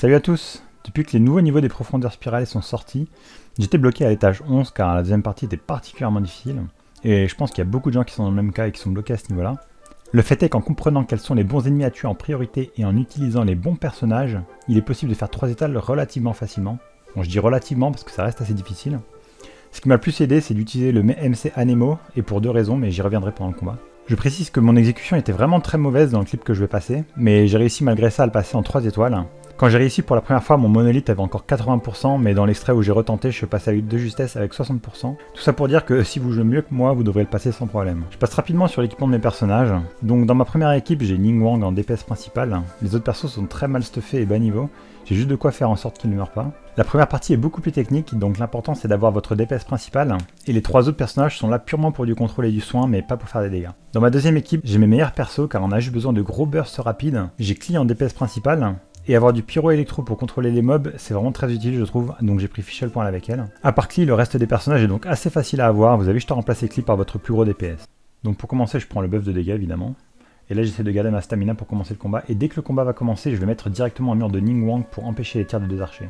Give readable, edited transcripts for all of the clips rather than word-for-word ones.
Salut à tous! Depuis que les nouveaux niveaux des profondeurs spirales sont sortis, j'étais bloqué à l'étage 11 car la deuxième partie était particulièrement difficile, et je pense qu'il y a beaucoup de gens qui sont dans le même cas et qui sont bloqués à ce niveau-là. Le fait est qu'en comprenant quels sont les bons ennemis à tuer en priorité et en utilisant les bons personnages, il est possible de faire 3 étals relativement facilement. Bon, je dis relativement parce que ça reste assez difficile. Ce qui m'a le plus aidé, c'est d'utiliser le MC Anemo, et pour deux raisons, mais j'y reviendrai pendant le combat. Je précise que mon exécution était vraiment très mauvaise dans le clip que je vais passer, mais j'ai réussi malgré ça à le passer en 3 étoiles. Quand j'ai réussi pour la première fois, mon monolithe avait encore 80%, mais dans l'extrait où j'ai retenté, je suis passé de justesse avec 60%. Tout ça pour dire que si vous jouez mieux que moi, vous devrez le passer sans problème. Je passe rapidement sur l'équipement de mes personnages. Donc dans ma première équipe, j'ai Ningguang en DPS principal. Les autres persos sont très mal stuffés et bas niveau. J'ai juste de quoi faire en sorte qu'ils ne meurent pas. La première partie est beaucoup plus technique, donc l'important c'est d'avoir votre DPS principal, et les 3 autres personnages sont là purement pour du contrôle et du soin, mais pas pour faire des dégâts. Dans ma deuxième équipe, j'ai mes meilleurs persos car on a juste besoin de gros bursts rapides. J'ai Klee en DPS principal, et avoir du pyro-électro pour contrôler les mobs, c'est vraiment très utile je trouve, donc j'ai pris Fischl Point avec elle. A part Klee, le reste des personnages est donc assez facile à avoir, vous avez juste à remplacer Klee par votre plus gros DPS. Donc pour commencer, je prends le buff de dégâts évidemment. Et là j'essaie de garder ma stamina pour commencer le combat, et dès que le combat va commencer, je vais mettre directement un mur de Ningguang pour empêcher les tirs des 2 archers.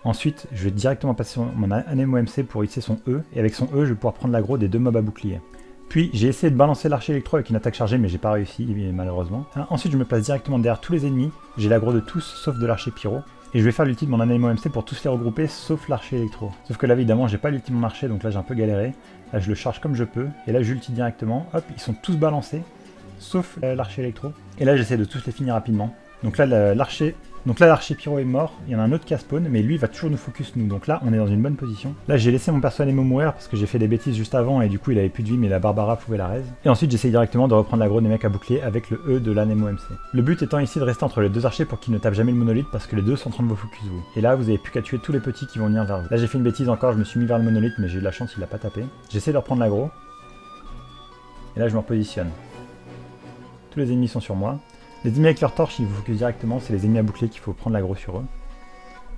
Ensuite, je vais directement passer mon Anemo MC pour utiliser son E, et avec son E, je vais pouvoir prendre l'aggro des 2 mobs à bouclier. Puis j'ai essayé de balancer l'archer électro avec une attaque chargée, mais j'ai pas réussi, malheureusement. Ensuite, je me place directement derrière tous les ennemis, j'ai l'aggro de tous sauf de l'archer pyro, et je vais faire l'ulti de mon Anemo MC pour tous les regrouper sauf l'archer électro. Sauf que là, évidemment, j'ai pas l'ulti de mon archer, donc là j'ai un peu galéré. Là, je le charge comme je peux, et là, j'ulti directement, hop, ils sont tous balancés, sauf l'archer électro. Et là, j'essaie de tous les finir rapidement. Donc là, l'archer pyro est mort, il y en a un autre qui a spawn, mais lui il va toujours nous focus nous, donc là on est dans une bonne position. Là j'ai laissé mon perso Anemo mourir parce que j'ai fait des bêtises juste avant et du coup il avait plus de vie mais la Barbara pouvait la raise. Et ensuite j'essaye directement de reprendre l'aggro des mecs à bouclier avec le E de l'Anemo MC. Le but étant ici de rester entre les 2 archers pour qu'ils ne tapent jamais le monolithe parce que les deux sont en train de vous focus vous. Et là vous avez plus qu'à tuer tous les petits qui vont venir vers vous. Là j'ai fait une bêtise encore, je me suis mis vers le monolithe mais j'ai eu de la chance, il a pas tapé. J'essaie de reprendre l'aggro. Et là je me repositionne. Tous les ennemis sont sur moi. Les ennemis avec leur torche, ils vous focus directement, c'est les ennemis à bouclier qu'il faut prendre l'aggro sur eux.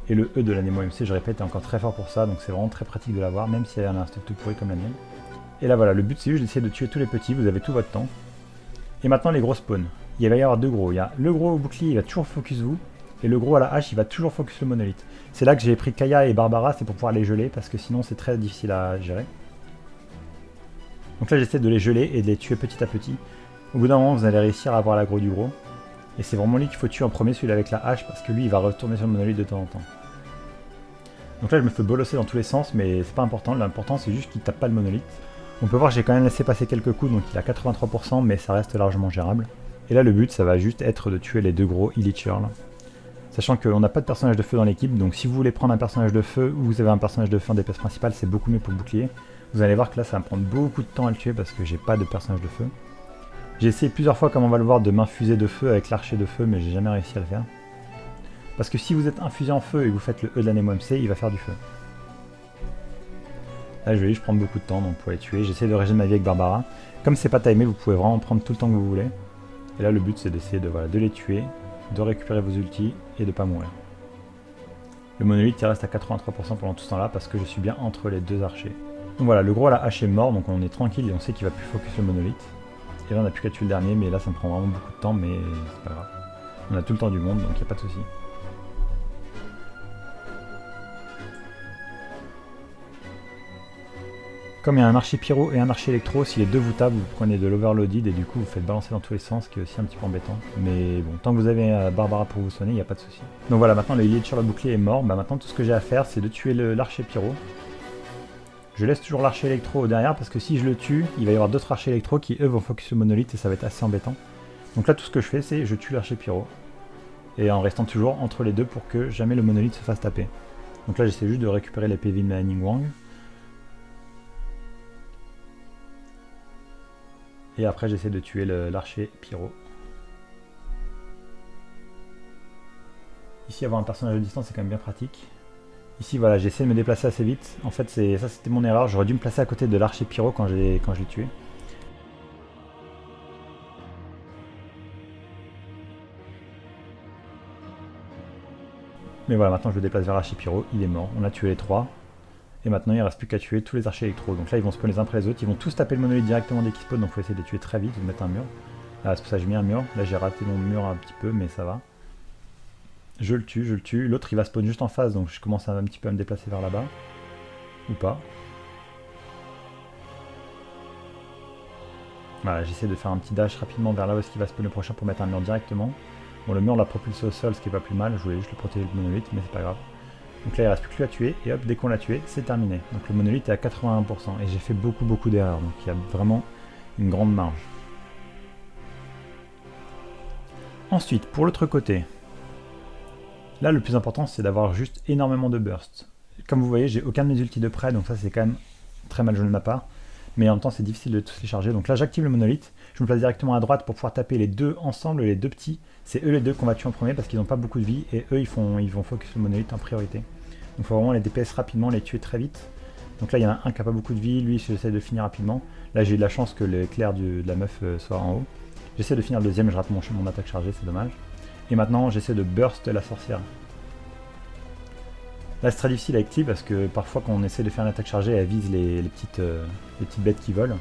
Et le E de l'Anemo MC, je répète, est encore très fort pour ça, donc c'est vraiment très pratique de l'avoir, même si elle a un stuff tout pourri comme la mienne. Et là voilà, le but c'est juste d'essayer de tuer tous les petits, vous avez tout votre temps. Et maintenant les gros spawns. Il va y avoir 2 gros, il y a le gros au bouclier, il va toujours focus vous, et le gros à la hache, il va toujours focus le monolithe. C'est là que j'ai pris Kaya et Barbara, c'est pour pouvoir les geler, parce que sinon c'est très difficile à gérer. Donc là j'essaie de les geler et de les tuer petit à petit. Au bout d'un moment, vous allez réussir à avoir l'aggro du gros. Et c'est vraiment lui qu'il faut tuer en premier, celui avec la hache, parce que lui il va retourner sur le monolithe de temps en temps. Donc là je me fais bolosser dans tous les sens, mais c'est pas important, l'important c'est juste qu'il tape pas le monolithe. On peut voir que j'ai quand même laissé passer quelques coups, donc il a 83%, mais ça reste largement gérable. Et là le but ça va juste être de tuer les 2 gros Illich Earl. Sachant qu'on n'a pas de personnage de feu dans l'équipe, donc si vous voulez prendre un personnage de feu, ou vous avez un personnage de feu en DPS principal, c'est beaucoup mieux pour le bouclier. Vous allez voir que là ça va me prendre beaucoup de temps à le tuer, parce que j'ai pas de personnage de feu. J'ai essayé plusieurs fois, comme on va le voir, de m'infuser de feu avec l'archer de feu, mais j'ai jamais réussi à le faire. Parce que si vous êtes infusé en feu et que vous faites le E de l'Anemo MC, il va faire du feu. Là je vais juste prendre beaucoup de temps donc pour les tuer. J'essaie de régénérer ma vie avec Barbara. Comme c'est pas timé, vous pouvez vraiment prendre tout le temps que vous voulez. Et là le but c'est d'essayer de les tuer, de récupérer vos ultis et de pas mourir. Le monolithe il reste à 83% pendant tout ce temps là parce que je suis bien entre les 2 archers. Donc voilà, le gros à la hache est mort, donc on est tranquille et on sait qu'il va plus focus le monolithe. Et là on n'a plus qu'à tuer le dernier, mais là ça me prend vraiment beaucoup de temps, mais c'est pas grave. On a tout le temps du monde, donc il n'y a pas de souci. Comme il y a un archer pyro et un archer électro, si les deux vous tapent, vous prenez de l'overloaded et du coup vous faites balancer dans tous les sens, ce qui est aussi un petit peu embêtant. Mais bon, tant que vous avez Barbara pour vous soigner, il n'y a pas de souci. Donc voilà, maintenant le Illich sur le bouclier est mort, bah maintenant tout ce que j'ai à faire c'est de tuer l'archer pyro. Je laisse toujours l'archer électro derrière parce que si je le tue, il va y avoir d'autres archers électro qui eux vont focus le monolithe et ça va être assez embêtant. Donc là tout ce que je fais c'est je tue l'archer pyro. Et en restant toujours entre les deux pour que jamais le monolithe se fasse taper. Donc là j'essaie juste de récupérer les PV de Ningguang. Et après j'essaie de tuer l'archer pyro. Ici avoir un personnage de distance c'est quand même bien pratique. Ici voilà, j'essaie de me déplacer assez vite. En fait ça c'était mon erreur, j'aurais dû me placer à côté de l'archer pyro quand je l'ai tué. Mais voilà, maintenant je le déplace vers l'archer pyro, il est mort, on a tué les 3. Et maintenant il ne reste plus qu'à tuer tous les archers électro. Donc là ils vont spawn les uns après les autres, ils vont tous taper le monolithe directement dès qu'ils spawnent, donc il faut essayer de les tuer très vite, de mettre un mur. Ah, c'est pour ça que j'ai mis un mur, là j'ai raté mon mur un petit peu mais ça va. Je le tue. L'autre il va spawn juste en face, donc je commence un petit peu à me déplacer vers là-bas. Ou pas. Voilà, j'essaie de faire un petit dash rapidement vers là où est-ce qu'il va spawner le prochain pour mettre un mur directement. Bon, le mur l'a propulsé au sol, ce qui est pas plus mal. Je voulais juste le protéger le monolithe, mais c'est pas grave. Donc là, il reste plus que lui à tuer, et hop, dès qu'on l'a tué, c'est terminé. Donc le monolithe est à 81%, et j'ai fait beaucoup d'erreurs, donc il y a vraiment une grande marge. Ensuite, pour l'autre côté, là, le plus important, c'est d'avoir juste énormément de burst. Comme vous voyez, j'ai aucun de mes ultis de près, donc ça, c'est quand même très mal joué de ma part. Mais en même temps, c'est difficile de tous les charger. Donc là, j'active le monolithe. Je me place directement à droite pour pouvoir taper les deux ensemble, les deux petits. C'est eux les deux qu'on va tuer en premier parce qu'ils n'ont pas beaucoup de vie. Et eux, ils vont focus le monolithe en priorité. Donc il faut vraiment les DPS rapidement, les tuer très vite. Donc là, il y en a un qui n'a pas beaucoup de vie. Lui, j'essaie de finir rapidement. Là, j'ai eu de la chance que l'éclair de la meuf soit en haut. J'essaie de finir le deuxième. Je rate mon attaque chargée, c'est dommage. Et maintenant, j'essaie de burst la sorcière. Là, c'est très difficile avec Ti parce que parfois, quand on essaie de faire une attaque chargée, elle vise les petites bêtes qui volent.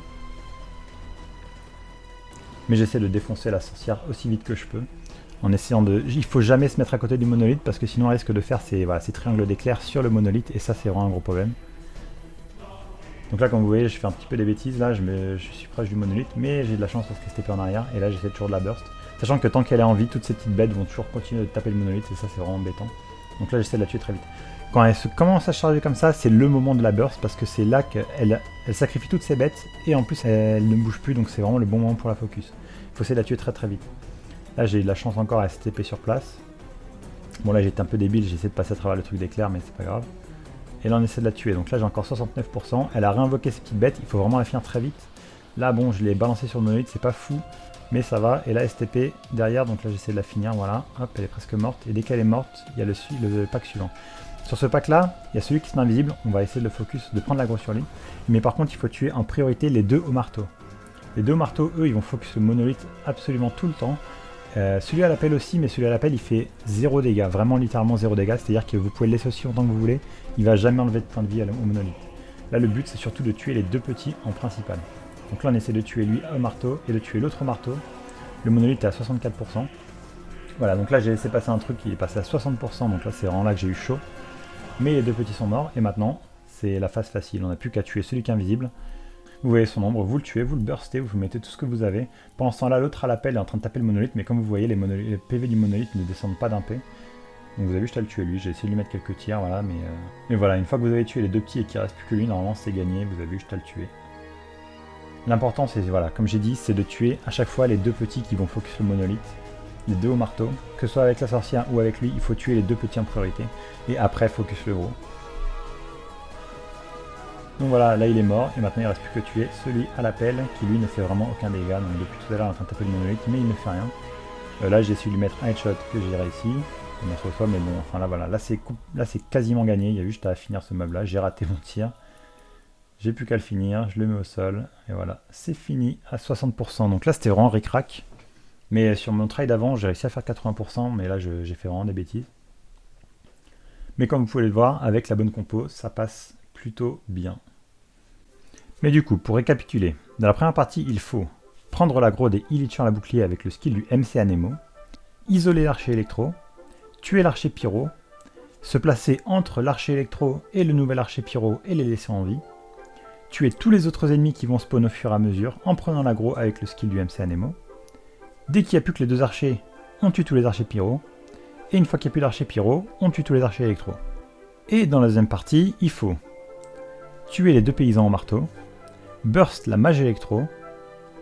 Mais j'essaie de défoncer la sorcière aussi vite que je peux. En essayant de... Il faut jamais se mettre à côté du monolithe parce que sinon, on risque de faire ces triangles d'éclair sur le monolithe et ça, c'est vraiment un gros problème. Donc là, comme vous voyez, je fais un petit peu des bêtises. Là, je suis proche du monolithe, mais j'ai de la chance parce qu'elle s'était en arrière. Et là, j'essaie toujours de la burst. Sachant que tant qu'elle est en vie, toutes ces petites bêtes vont toujours continuer de taper le monolithe et ça, c'est vraiment embêtant. Donc là, j'essaie de la tuer très vite. Quand elle se commence à charger comme ça, c'est le moment de la burst parce que c'est là qu'elle sacrifie toutes ses bêtes et en plus elle ne bouge plus, donc c'est vraiment le bon moment pour la focus. Il faut essayer de la tuer très vite. Là j'ai eu de la chance encore à STP sur place. Bon là j'étais un peu débile, j'ai essayé de passer à travers le truc d'éclair mais c'est pas grave. Et là on essaie de la tuer, donc là j'ai encore 69%, elle a réinvoqué ses petites bêtes, il faut vraiment la finir très vite. Là bon je l'ai balancé sur le monolithe, c'est pas fou, mais ça va, et là STP derrière, donc là j'essaie de la finir, voilà, hop elle est presque morte, et dès qu'elle est morte, il y a le pack suivant. Sur ce pack là, il y a celui qui est invisible, on va essayer de le focus, de prendre l'aggro sur lui. Mais par contre, il faut tuer en priorité les deux au marteau. Les deux au marteau, eux, ils vont focus le monolithe absolument tout le temps. Celui à l'appel aussi, mais celui à l'appel, il fait 0 dégâts, vraiment littéralement 0 dégâts. C'est-à-dire que vous pouvez le laisser aussi longtemps que vous voulez, il va jamais enlever de points de vie au monolithe. Là, le but, c'est surtout de tuer les deux petits en principal. Donc là, on essaie de tuer lui au marteau et de tuer l'autre au marteau. Le monolithe est à 64%. Voilà, donc là, j'ai laissé passer un truc qui est passé à 60%, donc là, c'est vraiment là que j'ai eu chaud. Mais les deux petits sont morts, et maintenant, c'est la phase facile. On n'a plus qu'à tuer celui qui est invisible. Vous voyez son ombre, vous le tuez, vous le burstez, vous mettez tout ce que vous avez. Pendant ce temps-là, l'autre à l'appel est en train de taper le monolithe, mais comme vous voyez, les PV du monolithe ne descendent pas d'un P. Donc vous avez juste à le tuer lui, j'ai essayé de lui mettre quelques tirs, voilà, mais voilà, une fois que vous avez tué les deux petits et qu'il ne reste plus que lui, normalement c'est gagné, vous avez juste à le tuer. L'important, c'est, voilà, comme j'ai dit, c'est de tuer à chaque fois les deux petits qui vont focus le monolithe. Les deux au marteau, que ce soit avec la sorcière ou avec lui, il faut tuer les deux petits en priorité, et après focus le gros. Donc voilà, là il est mort, et maintenant il ne reste plus que tuer celui à l'appel, qui lui ne fait vraiment aucun dégât, donc depuis tout à l'heure il est en train de taper le monolithe, mais il ne fait rien. Là j'ai essayé de lui mettre un headshot que j'ai réussi, mettre au sol, mais bon, enfin là voilà, là c'est quasiment gagné, il y a juste à finir ce mob là, j'ai raté mon tir. J'ai plus qu'à le finir, je le mets au sol, et voilà, c'est fini à 60%, donc là c'était vraiment ric-rac. Mais sur mon try d'avant, j'ai réussi à faire 80%, mais là j'ai fait vraiment des bêtises. Mais comme vous pouvez le voir, avec la bonne compo, ça passe plutôt bien. Mais du coup, pour récapituler, dans la première partie, il faut prendre l'aggro des Illichur à la bouclier avec le skill du MC Anemo, isoler l'archer électro, tuer l'archer pyro, se placer entre l'archer électro et le nouvel archer pyro et les laisser en vie, tuer tous les autres ennemis qui vont spawn au fur et à mesure en prenant l'aggro avec le skill du MC Anemo. Dès qu'il n'y a plus que les deux archers, on tue tous les archers pyro. Et une fois qu'il n'y a plus d'archers pyro, on tue tous les archers électro. Et dans la deuxième partie, il faut tuer les deux paysans au marteau, burst la mage électro,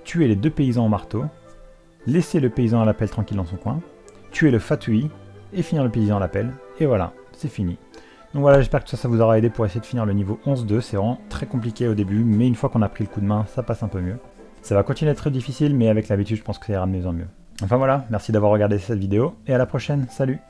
tuer les deux paysans au marteau, laisser le paysan à l'appel tranquille dans son coin, tuer le fatui, et finir le paysan à l'appel. Et voilà, c'est fini. Donc voilà, j'espère que ça vous aura aidé pour essayer de finir le niveau 11-2. C'est vraiment très compliqué au début, mais une fois qu'on a pris le coup de main, ça passe un peu mieux. Ça va continuer à être très difficile, mais avec l'habitude, je pense que ça ira de mieux en mieux. Enfin voilà, merci d'avoir regardé cette vidéo, et à la prochaine, salut!